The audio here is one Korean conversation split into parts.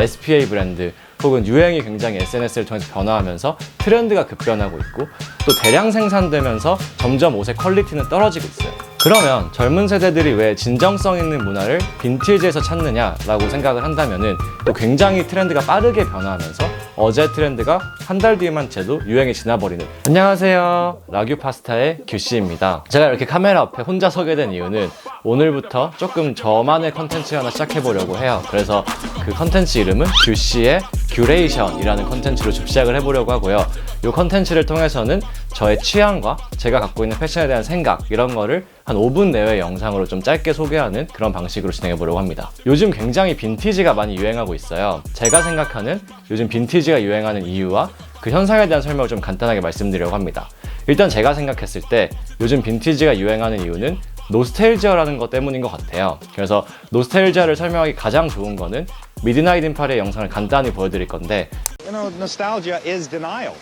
SPA 브랜드 혹은 유행이 굉장히 SNS를 통해서 변화하면서 트렌드가 급변하고 있고 또 대량 생산되면서 점점 옷의 퀄리티는 떨어지고 있어요. 그러면 젊은 세대들이 왜 진정성 있는 문화를 빈티지에서 찾느냐라고 생각을 한다면은 또 굉장히 트렌드가 빠르게 변화하면서 어제 트렌드가 한 달 뒤에만 재도 유행이 지나버리는. 안녕하세요, 라규 파스타의 규씨입니다. 제가 이렇게 카메라 앞에 혼자 서게 된 이유는 오늘부터 조금 저만의 컨텐츠 하나 시작해보려고 해요. 그래서 그 컨텐츠 이름은 규씨의 큐레이션이라는 컨텐츠로 좀 시작을 해보려고 하고요. 이 컨텐츠를 통해서는 저의 취향과 제가 갖고 있는 패션에 대한 생각 이런 거를 한 5분 내외의 영상으로 좀 짧게 소개하는 그런 방식으로 진행해 보려고 합니다. 요즘 굉장히 빈티지가 많이 유행하고 있어요. 제가 생각하는 요즘 빈티지가 유행하는 이유와 그 현상에 대한 설명을 좀 간단하게 말씀드리려고 합니다. 일단 제가 생각했을 때 요즘 빈티지가 유행하는 이유는 노스텔지아라는 것 때문인 것 같아요. 그래서 노스텔지아를 설명하기 가장 좋은 거는 미드나잇 인 파리의 영상을 간단히 보여드릴 건데, You know, nostalgia is denial.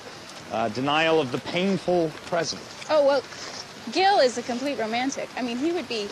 Denial of the painful present. Oh, well, Gil is a complete romantic. I mean, he would be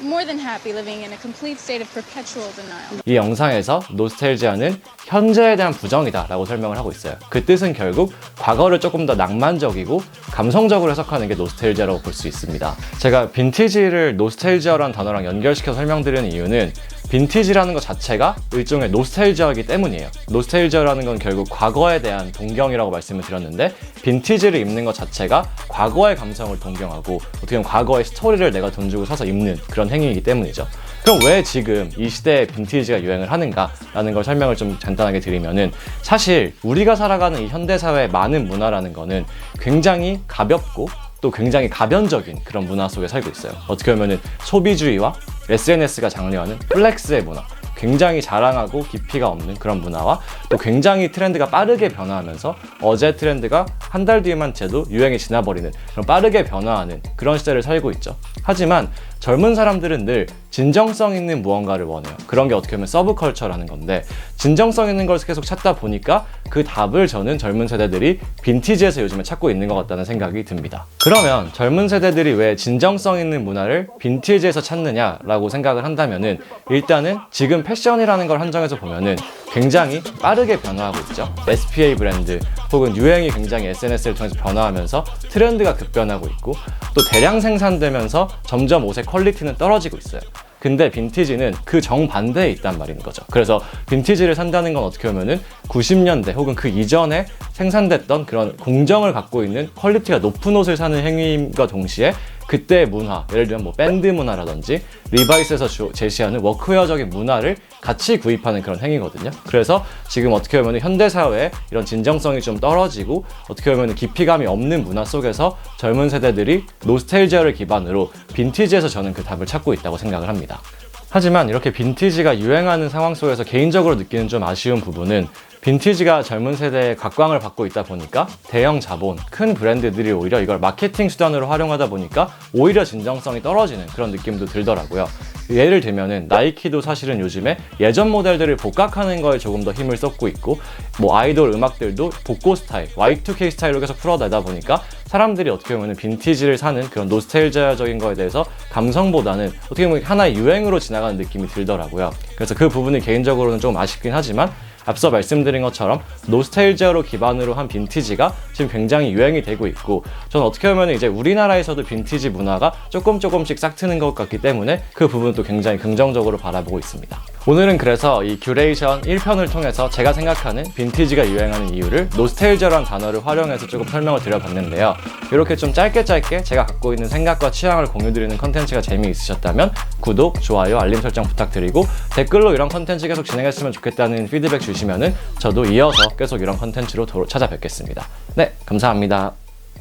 more than happy living in a complete state of perpetual denial. 이 영상에서 노스텔지아는 현재에 대한 부정이다 라고 설명을 하고 있어요. 그 뜻은 결국 과거를 조금 더 낭만적이고 감성적으로 해석하는 게 노스텔지아라고 볼 수 있습니다. 제가 빈티지를 노스텔지아라는 단어랑 연결시켜서 설명드리는 이유는 빈티지라는 것 자체가 일종의 노스텔지아이기 때문이에요. 노스텔지아라는 건 결국 과거에 대한 동경이라고 말씀을 드렸는데, 빈티지를 입는 것 자체가 과거의 감성을 동경하고 어떻게 보면 과거의 스토리를 내가 돈 주고 사서 입는 그런 행위이기 때문이죠. 그럼 왜 지금 이 시대에 빈티지가 유행을 하는가라는 걸 설명을 좀 간단하게 드리면은, 사실 우리가 살아가는 이 현대사회의 많은 문화라는 거는 굉장히 가볍고 또 굉장히 가변적인 그런 문화 속에 살고 있어요. 어떻게 보면은 소비주의와 SNS가 장려하는 플렉스의 문화, 굉장히 자랑하고 깊이가 없는 그런 문화와 또 굉장히 트렌드가 빠르게 변화하면서 어제 트렌드가 한 달 뒤에만 재도 유행이 지나버리는 그런 빠르게 변화하는 그런 시대를 살고 있죠. 하지만 젊은 사람들은 늘 진정성 있는 무언가를 원해요. 그런 게 어떻게 보면 서브컬처라는 건데, 진정성 있는 걸 계속 찾다 보니까 그 답을 저는 젊은 세대들이 빈티지에서 요즘에 찾고 있는 것 같다는 생각이 듭니다. 그러면 젊은 세대들이 왜 진정성 있는 문화를 빈티지에서 찾느냐라고 생각을 한다면은, 일단은 지금 패션이라는 걸 한정해서 보면은 굉장히 빠르게 변화하고 있죠. SPA 브랜드 혹은 유행이 굉장히 SNS를 통해서 변화하면서 트렌드가 급변하고 있고 또 대량 생산되면서 점점 옷의 퀄리티는 떨어지고 있어요. 근데 빈티지는 그 정반대에 있단 말인 거죠. 그래서 빈티지를 산다는 건 어떻게 보면은 90년대 혹은 그 이전에 생산됐던 그런 공정을 갖고 있는 퀄리티가 높은 옷을 사는 행위과 동시에 그때의 문화, 예를 들면 뭐 밴드 문화라든지 리바이스에서 제시하는 워크웨어적인 문화를 같이 구입하는 그런 행위거든요. 그래서 지금 어떻게 보면 현대사회에 이런 진정성이 좀 떨어지고 어떻게 보면 깊이감이 없는 문화 속에서 젊은 세대들이 노스텔지아를 기반으로 빈티지에서 저는 그 답을 찾고 있다고 생각을 합니다. 하지만 이렇게 빈티지가 유행하는 상황 속에서 개인적으로 느끼는 좀 아쉬운 부분은, 빈티지가 젊은 세대의 각광을 받고 있다 보니까 대형 자본, 큰 브랜드들이 오히려 이걸 마케팅 수단으로 활용하다 보니까 오히려 진정성이 떨어지는 그런 느낌도 들더라고요. 예를 들면은 나이키도 사실은 요즘에 예전 모델들을 복각하는 거에 조금 더 힘을 쏟고 있고, 뭐 아이돌 음악들도 복고 스타일, Y2K 스타일로 계속 풀어내다 보니까 사람들이 어떻게 보면 빈티지를 사는 그런 노스텔지아적인 거에 대해서 감성보다는 어떻게 보면 하나의 유행으로 지나가는 느낌이 들더라고요. 그래서 그 부분이 개인적으로는 좀 아쉽긴 하지만, 앞서 말씀드린 것처럼 노스텔지아로 기반으로 한 빈티지가 지금 굉장히 유행이 되고 있고, 저는 어떻게 보면 이제 우리나라에서도 빈티지 문화가 조금씩 싹트는 것 같기 때문에 그 부분도 굉장히 긍정적으로 바라보고 있습니다. 오늘은 그래서 이 큐레이션 1편을 통해서 제가 생각하는 빈티지가 유행하는 이유를 노스텔지아라는 단어를 활용해서 조금 설명을 드려봤는데요. 이렇게 좀 짧게 제가 갖고 있는 생각과 취향을 공유드리는 컨텐츠가 재미있으셨다면 구독, 좋아요, 알림 설정 부탁드리고, 댓글로 이런 컨텐츠 계속 진행했으면 좋겠다는 피드백 주시면은 저도 이어서 계속 이런 컨텐츠로 찾아뵙겠습니다. 네, 감사합니다.